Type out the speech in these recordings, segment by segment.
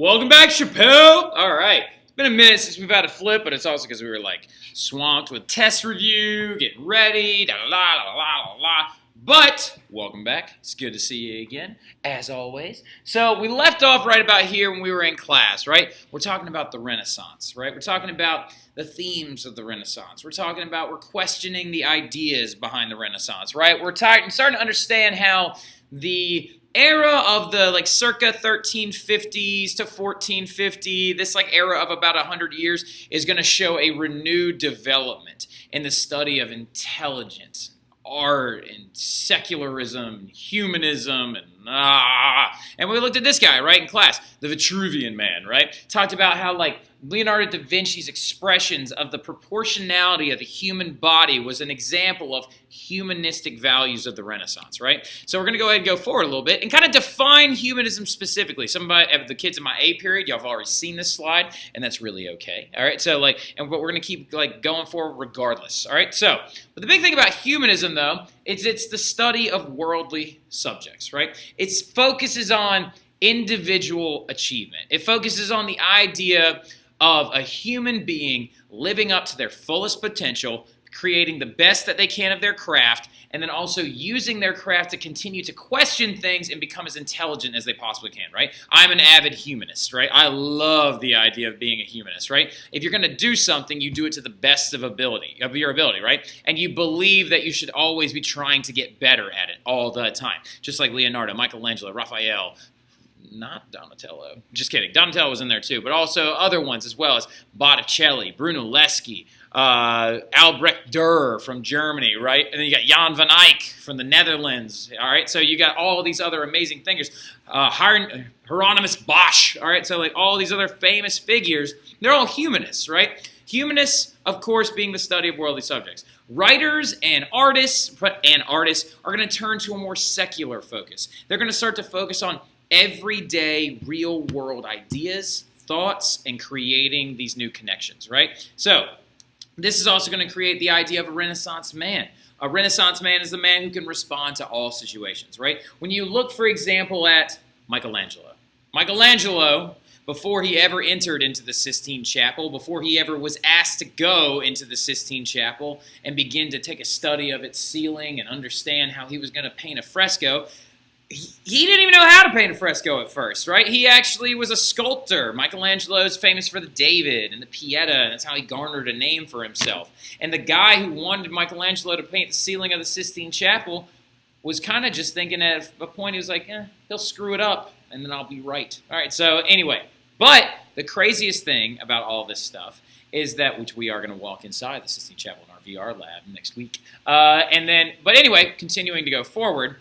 Welcome back, Chappelle. All right. It's been a minute since we've had a flip, but it's also because we were swamped with test review, getting ready, da la la la la la. But welcome back. It's good to see you again, as always. So we left off right about here when we were in class, right? We're talking about the Renaissance, right? We're talking about the themes of the Renaissance. We're questioning the ideas behind the Renaissance, right? We're starting to understand how the era of the circa 1350s to 1450, this era of about 100 years is going to show a renewed development in the study of intelligence, art, and secularism, and humanism, and we looked at this guy, right, in class, the Vitruvian Man, right? Talked about how, Leonardo da Vinci's expressions of the proportionality of the human body was an example of humanistic values of the Renaissance, right? So we're going to go ahead and go forward a little bit and kind of define humanism specifically. Some of the kids in my A period, y'all have already seen this slide, and that's really okay, all right? So, but we're going to keep, going forward regardless, all right? So, but the big thing about humanism, though, is it's the study of worldly subjects, right? It focuses on individual achievement. It focuses on the idea of a human being living up to their fullest potential, creating the best that they can of their craft, and then also using their craft to continue to question things and become as intelligent as they possibly can, right? I'm an avid humanist, right? I love the idea of being a humanist, right? If you're going to do something, you do it to the best of your ability, right? And you believe that you should always be trying to get better at it all the time, just like Leonardo, Michelangelo, Raphael, not Donatello. Just kidding. Donatello was in there too, but also other ones as well as Botticelli, Brunelleschi, Albrecht Dürer from Germany, right? And then you got Jan van Eyck from the Netherlands, all right? So you got all these other amazing thinkers. Hieronymus Bosch, all right? So all these other famous figures, they're all humanists, right? Humanists, of course, being the study of worldly subjects. Writers and artists are going to turn to a more secular focus. They're going to start to focus on everyday, real-world ideas, thoughts, and creating these new connections, right? So this is also going to create the idea of a Renaissance man. A Renaissance man is the man who can respond to all situations, right? When you look, for example, at Michelangelo. Michelangelo, before he ever entered into the Sistine Chapel, before he ever was asked to go into the Sistine Chapel and begin to take a study of its ceiling and understand how he was going to paint a fresco, he didn't even know how to paint a fresco at first, right? He actually was a sculptor. Michelangelo is famous for the David and the Pieta, and that's how he garnered a name for himself. And the guy who wanted Michelangelo to paint the ceiling of the Sistine Chapel was kind of just thinking at a point, he was like, he'll screw it up, and then I'll be right. All right, so anyway. But the craziest thing about all this stuff is that, which we are going to walk inside the Sistine Chapel in our VR lab next week. But anyway, continuing to go forward,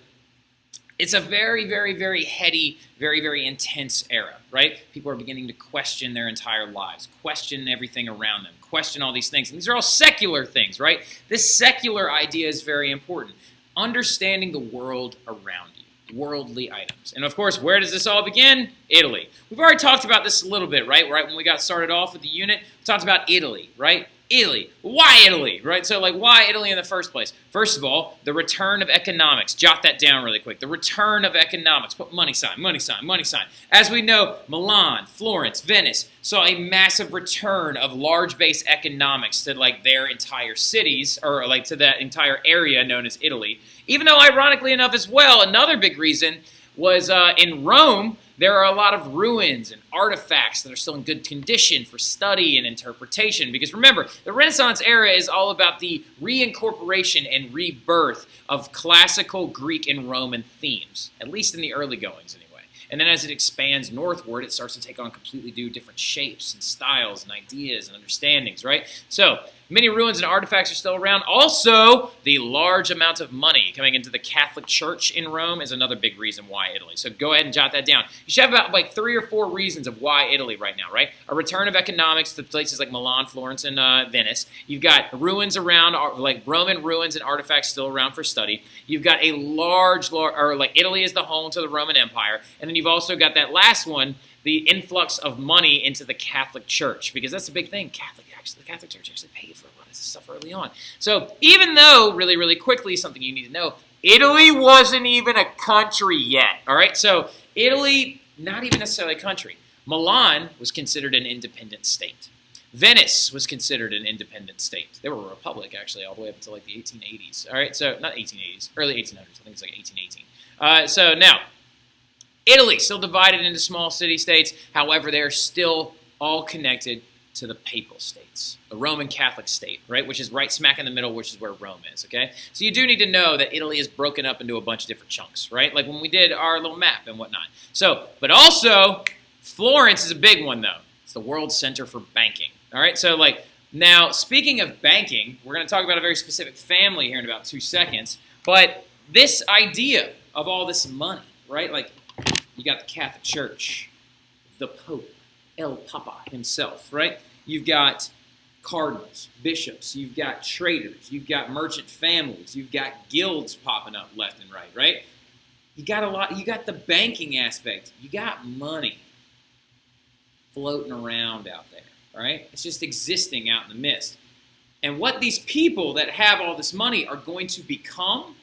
it's a very, very, very heady, very, very intense era, right? People are beginning to question their entire lives, question everything around them, question all these things. And these are all secular things, right? This secular idea is very important. Understanding the world around you, worldly items. And of course, where does this all begin? Italy. We've already talked about this a little bit, right? Right when we got started off with the unit, we talked about Italy, right? Italy. Why Italy, right? So, why Italy in the first place? First of all, the return of economics. Jot that down really quick. The return of economics. Put money sign, money sign, money sign. As we know, Milan, Florence, Venice saw a massive return of large base economics to, their entire cities, or, to that entire area known as Italy. Even though, ironically enough as well, another big reason was in Rome, there are a lot of ruins and artifacts that are still in good condition for study and interpretation. Because remember, the Renaissance era is all about the reincorporation and rebirth of classical Greek and Roman themes, at least in the early goings anyway. And then as it expands northward, it starts to take on completely new different shapes and styles and ideas and understandings, right? So many ruins and artifacts are still around. Also, the large amount of money coming into the Catholic Church in Rome is another big reason why Italy. So go ahead and jot that down. You should have about 3 or 4 reasons of why Italy right now, right? A return of economics to places like Milan, Florence, and Venice. You've got ruins around, Roman ruins and artifacts still around for study. You've got a Italy is the home to the Roman Empire. And then you've also got that last one, the influx of money into the Catholic Church, because that's the big thing. The Catholic Church actually paid for a lot of this stuff early on. So even though, really, really quickly, something you need to know, Italy wasn't even a country yet, all right? So Italy, not even necessarily a country. Milan was considered an independent state. Venice was considered an independent state. They were a republic, actually, all the way up until like the 1880s. All right, so not 1880s, early 1800s. I think it's like 1818. So now, Italy, still divided into small city-states. However, they're still all connected to the papal states, the Roman Catholic state, right, which is right smack in the middle, which is where Rome is, okay? So you do need to know that Italy is broken up into a bunch of different chunks, right, like when we did our little map and whatnot. So, but also, Florence is a big one, though. It's the world center for banking, all right? So, like, now, speaking of banking, we're going to talk about a very specific family here in about 2 seconds, but this idea of all this money, right, like, you got the Catholic Church, the Pope, El Papa himself, right? You've got cardinals, bishops, you've got traders, you've got merchant families, you've got guilds popping up left and right? You got a lot, you got the banking aspect, you got money floating around out there, right? It's just existing out in the mist. And what these people that have all this money are going to become,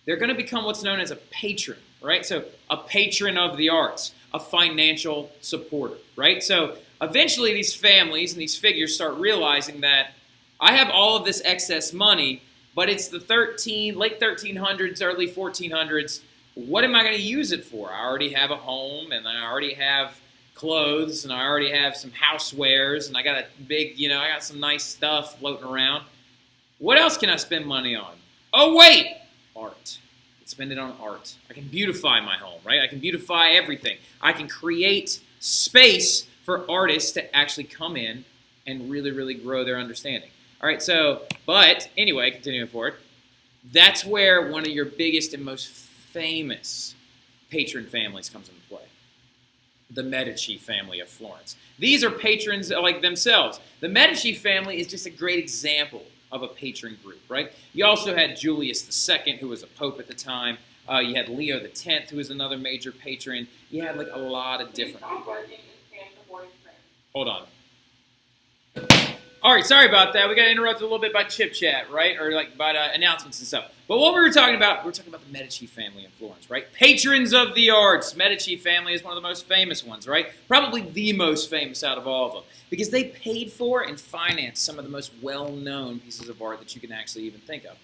they're going to become what's known as a patron, right? So a patron of the arts, a financial supporter, right? So eventually these families and these figures start realizing that I have all of this excess money, but it's the late 1300s, early 1400s. What am I going to use it for? I already have a home, and I already have clothes, and I already have some housewares, and I got a big, I got some nice stuff floating around. What else can I spend money on? Oh, wait, art. Spend it on art. I can beautify my home, right? I can beautify everything. I can create space for artists to actually come in and really, really grow their understanding. All right, so, but anyway, continuing forward, that's where one of your biggest and most famous patron families comes into play. The Medici family of Florence. These are patrons like themselves. The Medici family is just a great example of a patron group, right? You also had Julius II, who was a pope at the time. You had Leo X, who was another major patron. You had like a lot of different people. Hold on. All right, sorry about that. We got interrupted a little bit by chip chat, right? Or like by announcements and stuff. But what we were talking about the Medici family in Florence, right? Patrons of the arts. Medici family is one of the most famous ones, right? Probably the most famous out of all of them. Because they paid for and financed some of the most well-known pieces of art that you can actually even think of.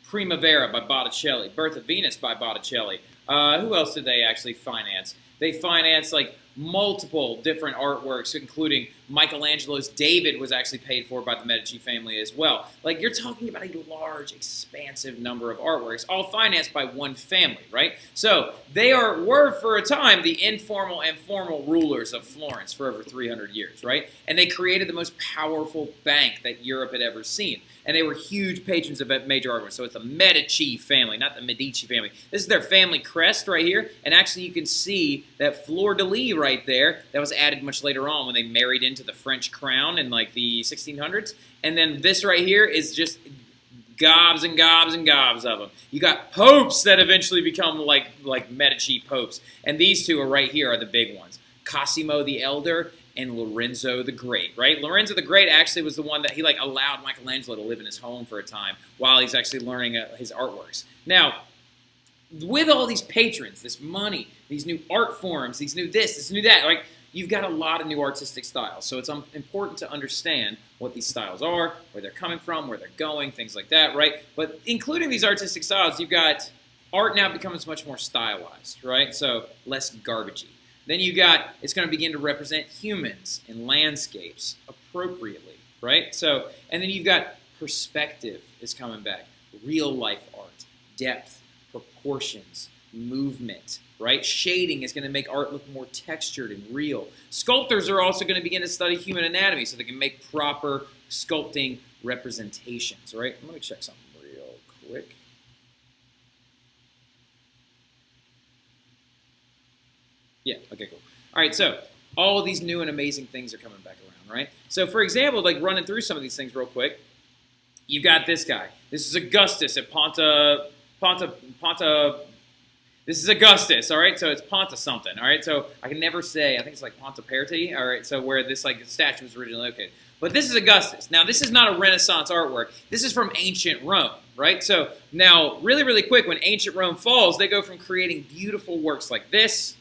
Primavera by Botticelli. Birth of Venus by Botticelli. Who else did they actually finance? They financed like multiple different artworks, including Michelangelo's David was actually paid for by the Medici family as well. Like, you're talking about a large, expansive number of artworks, all financed by one family, right? So they were, for a time, the informal and formal rulers of Florence for over 300 years, right? And they created the most powerful bank that Europe had ever seen. And they were huge patrons of major artworks. So it's the Medici family, not the Medici family. This is their family crest right here. And actually, you can see that fleur-de-lis right there that was added much later on when they married into the French crown in like the 1600s. And then this right here is just gobs and gobs and gobs of them. You got popes that eventually become like Medici popes. And these two are right here are the big ones. Cosimo the Elder and Lorenzo the Great, right? Lorenzo the Great actually was the one that he allowed Michelangelo to live in his home for a time while he's actually learning his artworks. Now, with all these patrons, this money, these new art forms, these new this new that, you've got a lot of new artistic styles. So it's important to understand what these styles are, where they're coming from, where they're going, things like that, right? But including these artistic styles, you've got art now becomes much more stylized, right? So less garbagey. Then it's going to begin to represent humans and landscapes appropriately, right? So, and then you've got perspective is coming back, real life art, depth, proportions, movement, right? Shading is going to make art look more textured and real. Sculptors are also going to begin to study human anatomy so they can make proper sculpting representations, right? Let me check something real quick. Yeah, okay, cool. All right, so all of these new and amazing things are coming back around, right? So, for example, running through some of these things real quick, you've got this guy. This is Augustus at Ponta. This is Augustus, all right? So it's Ponta something, all right? So I can never say, I think it's like Ponta Perti, all right? So where this statue was originally located. But this is Augustus. Now, this is not a Renaissance artwork. This is from ancient Rome, right? So now, really, really quick, when ancient Rome falls, they go from creating beautiful works like this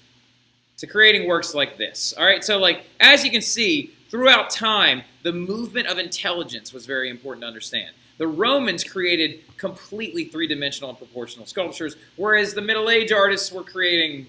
to creating works like this. All right, so like as you can see, throughout time, the movement of intelligence was very important to understand. The Romans created completely three-dimensional and proportional sculptures, whereas the Middle Age artists were creating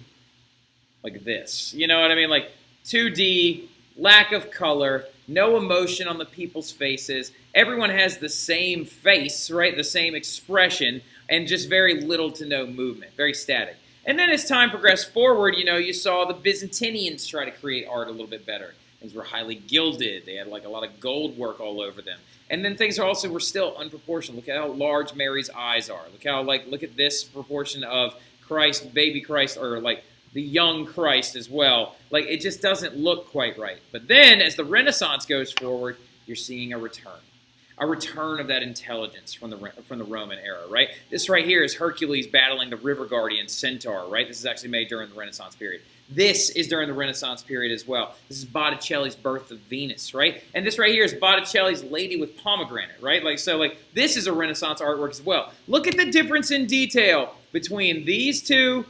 like this. You know what I mean? Like 2D, lack of color, no emotion on the people's faces. Everyone has the same face, right? The same expression, and just very little to no movement, very static. And then as time progressed forward, you saw the Byzantinians try to create art a little bit better. Things were highly gilded. They had like a lot of gold work all over them. And then things also were still unproportional. Look at how large Mary's eyes are. Look at this proportion of Christ, baby Christ, or like the young Christ as well. Like it just doesn't look quite right. But then as the Renaissance goes forward, you're seeing a return of that intelligence from the Roman era, right? This right here is Hercules battling the river guardian Centaur, right? This is actually made during the Renaissance period. This is during the Renaissance period as well. This is Botticelli's Birth of Venus, right? And this right here is Botticelli's Lady with Pomegranate, right? This is a Renaissance artwork as well. Look at the difference in detail between these two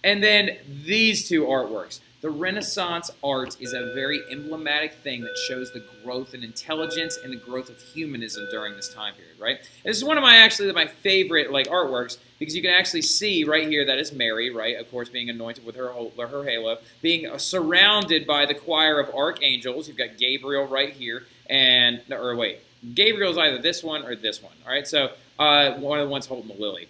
and then these two artworks. The Renaissance art is a very emblematic thing that shows the growth in intelligence and the growth of humanism during this time period, right? And this is one of my favorite artworks, because you can actually see right here that is Mary, right? Of course, being anointed with her halo, being surrounded by the choir of archangels. You've got Gabriel right here, Gabriel's either this one or this one, all right? So one of the ones holding the lily.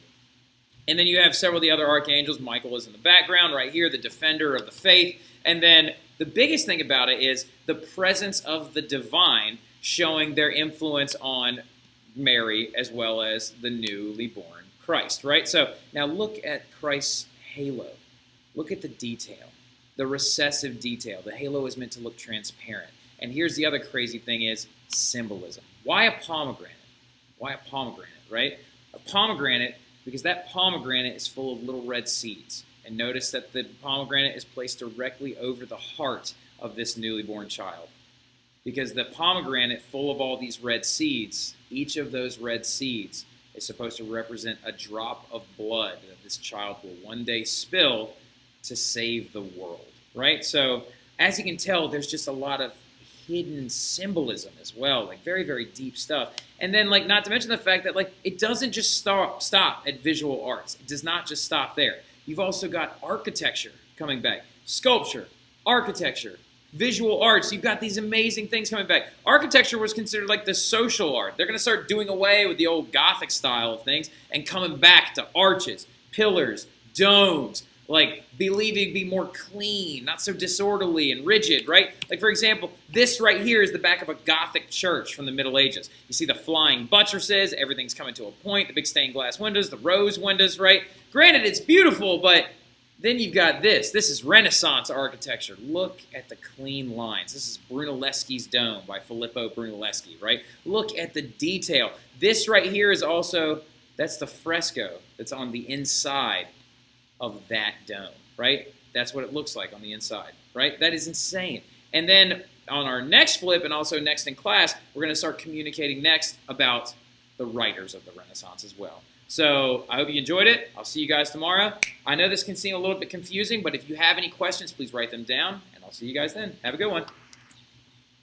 And then you have several of the other archangels. Michael is in the background right here, the defender of the faith. And then the biggest thing about it is the presence of the divine showing their influence on Mary as well as the newly born Christ, right? So now look at Christ's halo. Look at the detail, the recessive detail. The halo is meant to look transparent. And here's the other crazy thing is symbolism. Why a pomegranate? Why a pomegranate, right? A pomegranate, because that pomegranate is full of little red seeds. And notice that the pomegranate is placed directly over the heart of this newly born child. Because the pomegranate full of all these red seeds, each of those red seeds is supposed to represent a drop of blood that this child will one day spill to save the world, right? So as you can tell, there's just a lot of hidden symbolism as well, like very, very deep stuff. And then not to mention the fact that it doesn't just stop at visual arts. It does not just stop there. You've also got architecture coming back, sculpture, architecture, visual arts. You've got these amazing things coming back. Architecture was considered like the social art. They're going to start doing away with the old Gothic style of things and coming back to arches, pillars, domes, believing to be more clean, not so disorderly and rigid, right? For example, this right here is the back of a Gothic church from the Middle Ages. You see the flying buttresses, everything's coming to a point, the big stained glass windows, the rose windows, right? Granted, it's beautiful, but then you've got this. This is Renaissance architecture. Look at the clean lines. This is Brunelleschi's Dome by Filippo Brunelleschi, right? Look at the detail. This right here is also, that's the fresco that's on the inside of that dome, right? That's what it looks like on the inside, right? That is insane. And then on our next flip, and also next in class, we're going to start communicating next about the writers of the Renaissance as well. So I hope you enjoyed it. I'll see you guys tomorrow. I know this can seem a little bit confusing, but if you have any questions, please write them down, and I'll see you guys then. Have a good one.